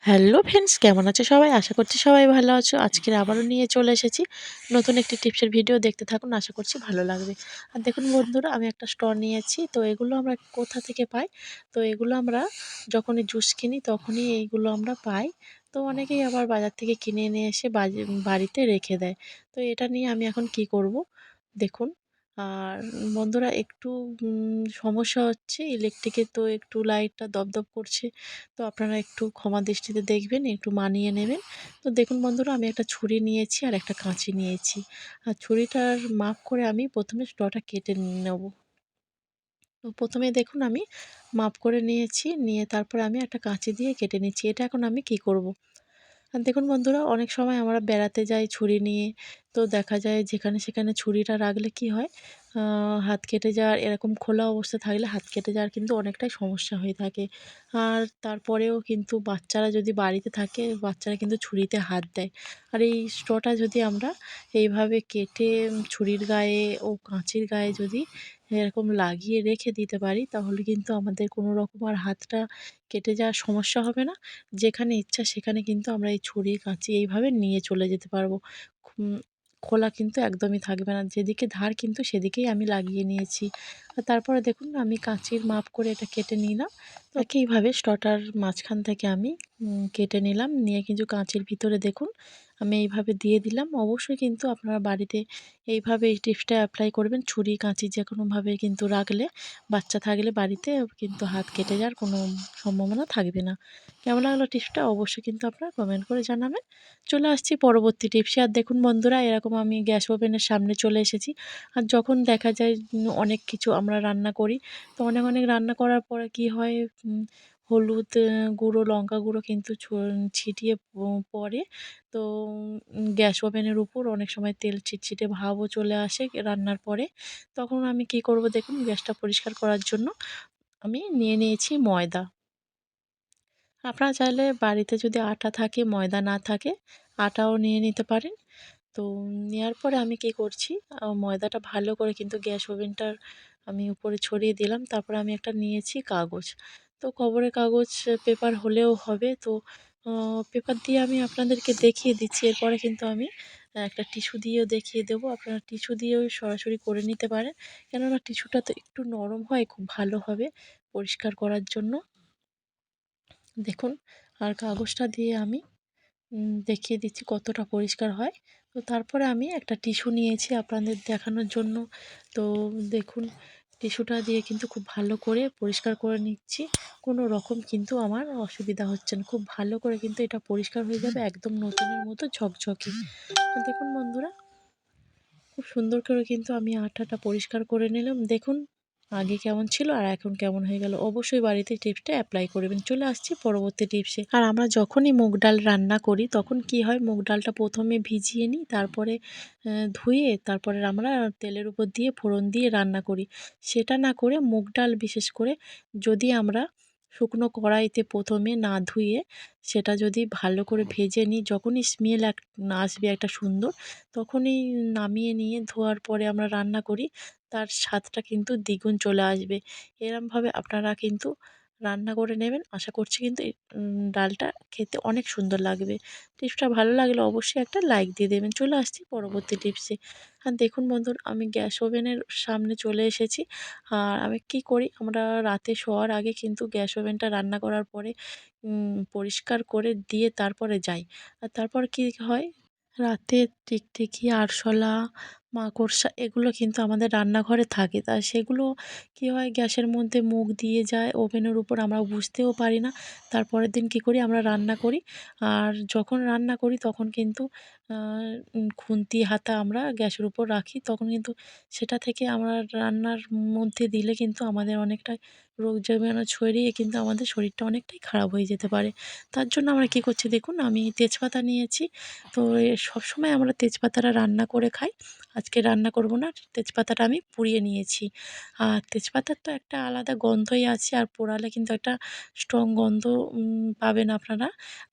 Hello friends, কেমন আছো সবাই? আশা করছি সবাই ভালো আছো। আজকের আবারও নিয়ে চলে এসেছি নতুন একটি টিপসের ভিডিও। দেখতে থাকুন, আশা করছি ভালো লাগবে। আর দেখুন বন্ধুরা, আমি একটা স্ট্র নিয়েছি। তো এগুলো আমরা কোথা থেকে পাই? তো এগুলো আমরা যখনই জুস কিনি তখনই এইগুলো আমরা পাই। তো অনেকেই আবার বাজার থেকে কিনে নিয়ে এসে বাড়িতে রেখে দেয়। তো এটা নিয়ে আমি এখন কি করব দেখুন। আর বন্ধুরা, একটু সমস্যা হচ্ছে ইলেকট্রিকের, তো একটু লাইটটা দপদপ করছে। তো আপনারা একটু ক্ষমা দৃষ্টিতে দেখবেন, একটু মানিয়ে নেবেন। তো দেখুন বন্ধুরা, আমি একটা ছুরি নিয়েছি আর একটা কাঁচি নিয়েছি। আর ছুরিটার মাপ করে আমি প্রথমে স্ট্রটা কেটে নেব। তো প্রথমে দেখুন আমি মাপ করে নিয়েছি, নিয়ে তারপরে আমি একটা কাঁচি দিয়ে কেটে নিচ্ছি। এটা এখন আমি কি করব? আর দেখুন বন্ধুরা, অনেক সময় আমরা বেড়াতে যাই ছুরি নিয়ে। তো দেখা যায় যেখানে সেখানে ছুরিটা রাখলে কি হয়, হাত কেটে যাওয়ার, এরকম খোলা অবস্থা থাকলে হাত কেটে যাওয়ার কিন্তু অনেকটাই সমস্যা হয়ে থাকে। আর তারপরেও কিন্তু বাচ্চারা যদি বাড়িতে থাকে, বাচ্চারা কিন্তু ছুরিতে হাত দেয়। আর এই স্ট্রটা যদি আমরা এইভাবে কেটে ছুরির গায়ে ও কাঁচির গায়ে যদি এরকম লাগিয়ে রেখে দিতে পারি, তাহলে কিন্তু আমাদের কোনো রকম আর হাতটা কেটে যাওয়ার সমস্যা হবে না। যেখানে ইচ্ছা সেখানে কিন্তু আমরা এই ছুরি কাঁচি এইভাবে নিয়ে চলে যেতে পারবো। খুম খোলা কিন্তু একদমই থাকবে না। যেদিকে ধার কিন্তু সেদিকেই আমি লাগিয়ে নিয়েছি। আর তারপরে দেখুন আমি কাঁচির মাপ করে এটা কেটে নিলাম। তো একইভাবে স্টটার মাঝখান থেকে আমি কেটে নিলাম। নিয়ে কিন্তু কাঁচির ভিতরে দেখুন আমি এইভাবে দিয়ে দিলাম। অবশ্যই কিন্তু আপনারা বাড়িতে এইভাবে এই টিপসটা এপ্লাই করবেন। ছুরি কাঁচি যেকোনোভাবে কিন্তু রাখলে, বাচ্চা থাকলে বাড়িতে কিন্তু হাত কেটে যাওয়ার কোনো সম্ভাবনা থাকবে না। কেমন লাগলো টিপসটা? অবশ্যই কিন্তু আপনারা কমেন্ট করে জানাবেন। চলে আসছি পরবর্তী টিপসে। আর দেখুন বন্ধুরা, এরকম আমি গ্যাস ওভেনের সামনে চলে এসেছি। আর যখন দেখা যায় অনেক কিছু আমরা রান্না করি, তো অনেক রান্না করার পরে কি হয়, হলুদ গুঁড়ো, লঙ্কা গুঁড়ো কিন্তু ছিটিয়ে পড়ে। তো গ্যাস ওভেনের উপর অনেক সময় তেল চিটচিটে ভাবও চলে আসে রান্নার পরে। তখন আমি কি করব দেখুন, গ্যাসটা পরিষ্কার করার জন্য আমি নিয়ে নিয়েছি ময়দা। আপনারা চাইলে বাড়িতে যদি আটা থাকে, ময়দা না থাকে, আটাও নিয়ে নিতে পারেন। তো নেওয়ার পরে আমি কি করছি, ময়দাটা ভালো করে কিন্তু গ্যাস ওভেনটার আমি উপরে ছড়িয়ে দিলাম। তারপরে আমি একটা নিয়েছি কাগজ। তো খবরের কাগজ, পেপার হলেও হবে। তো পেপার দিয়ে আমি আপনাদেরকে দেখিয়ে দিচ্ছি। এরপরে কিন্তু আমি একটা টিস্যু দিয়েও দেখিয়ে দেবো। আপনারা টিস্যু দিয়েও সরাসরি করে নিতে পারেন। কেননা টিস্যুটা তো একটু নরম হয়, খুব ভালো হবে পরিষ্কার করার জন্য। দেখুন, আর কাগজটা দিয়ে আমি দেখিয়ে দিচ্ছি কতটা পরিষ্কার হয়। তো তারপরে আমি একটা টিস্যু নিয়েছি আপনাদের দেখানোর জন্য। তো দেখুন, টিস্যুটা দিয়ে কিন্তু খুব ভালো করে পরিষ্কার করে নিচ্ছি। কোনো রকম কিন্তু আমার অসুবিধা হচ্ছে না। খুব ভালো করে কিন্তু এটা পরিষ্কার হয়ে যাবে, একদম নতুনের মতো ঝকঝকে। তো দেখুন বন্ধুরা, খুব সুন্দর করে কিন্তু আমি আটাটা পরিষ্কার করে নিলাম। দেখুন আগে কেমন ছিল আর এখন কেমন হয়ে গেল। অবশ্যই বাড়িতে টিপসটা অ্যাপ্লাই করবেন। চলে আসছি পরবর্তী টিপসে। আর আমরা যখনই মুগ ডাল রান্না করি তখন কি হয়, মুগ ডালটা প্রথমে ভিজিয়ে নিই, তারপরে ধুয়ে তারপরে আমরা তেলের উপর দিয়ে ফোড়ন দিয়ে রান্না করি। সেটা না করে মুগ ডাল বিশেষ করে যদি আমরা শুকনো কড়াইতে প্রথমে না ধুয়ে সেটা যদি ভালো করে ভেজে নিই, যখনই স্মেল আসবে একটা সুন্দর, তখনই নামিয়ে নিয়ে ধোয়ার পরে আমরা রান্না করি, তার স্বাদটা কিন্তু দ্বিগুণ চলে আসবে। এরমভাবে আপনারা কিন্তু রান্না করে নেবেন। আশা করছি কিন্তু এই ডালটা খেতে অনেক সুন্দর লাগবে। টিপসটা ভালো লাগলে অবশ্যই একটা লাইক দিয়ে দেবেন। চলে আসছি পরবর্তী টিপসে। আর দেখুন বন্ধুরা, আমি গ্যাস ওভেনের সামনে চলে এসেছি। আর আমি কি করি, আমরা রাতে শোয়ার আগে কিন্তু গ্যাস ওভেনটা রান্না করার পরে পরিষ্কার করে দিয়ে তারপরে যাই। আর তারপর কি হয়, রাতে টিকটিকি, আরশোলা, মাকড়সা এগুলো কিন্তু আমাদের রান্নাঘরে থাকে। তা সেগুলো কি হয়, গ্যাসের মধ্যে মুখ দিয়ে যায় ওভেনের উপর, আমরা বুঝতেও পারি না। তারপরের দিন কি করি, আমরা রান্না করি। আর যখন রান্না করি তখন কিন্তু আ খুন্তি হাতা আমরা গ্যাসের উপর রাখি। তখন কিন্তু সেটা থেকে আমরা রান্নার মধ্যে দিলে কিন্তু আমাদের অনেকটাই রোগ জীবাণু ছড়িয়ে কিন্তু আমাদের শরীরটা অনেকটাই খারাপ হয়ে যেতে পারে। তার জন্য আমরা কী করছি দেখুন, আমি তেজপাতা নিয়েছি। তো সবসময় আমরা তেজপাতাটা রান্না করে খাই। আজকে রান্না করব না, তেজপাতাটা আমি পুড়িয়ে নিয়েছি। আর তেজপাতার তো একটা আলাদা গন্ধই আছে, আর পোড়ালে কিন্তু একটা স্ট্রং গন্ধ পাবেন আপনারা।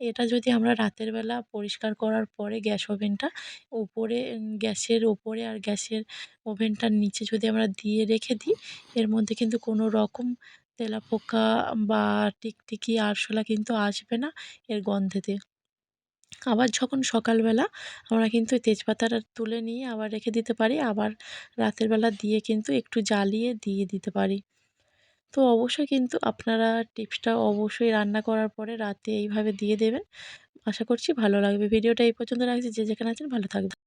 এটা যদি আমরা রাতের বেলা পরিষ্কার করার পরে গ্যাস ওভেনটা উপরে, গ্যাসের ওপরে আর গ্যাসের ওভেনটার নিচে যদি আমরা দিয়ে রেখে দিই, এর মধ্যে কিন্তু কোনো রকম তেলাপোকা বা টিকটিকি, আরশোলা কিন্তু আসবে না এর গন্ধেতে। আবার যখন সকালবেলা আমরা কিন্তু এই তেজপাতাটা তুলে নিয়ে আবার রেখে দিতে পারি। আবার রাতের বেলা দিয়ে কিন্তু একটু জ্বালিয়ে দিয়ে দিতে পারি। তো অবশ্যই কিন্তু আপনারা টিপসটা অবশ্যই রান্না করার পরে রাতে এইভাবে দিয়ে দেবেন। আশা করছি ভালো লাগবে। ভিডিওটা এই পর্যন্ত রাখছি। যে যেখানে আছেন ভালো থাকবেন।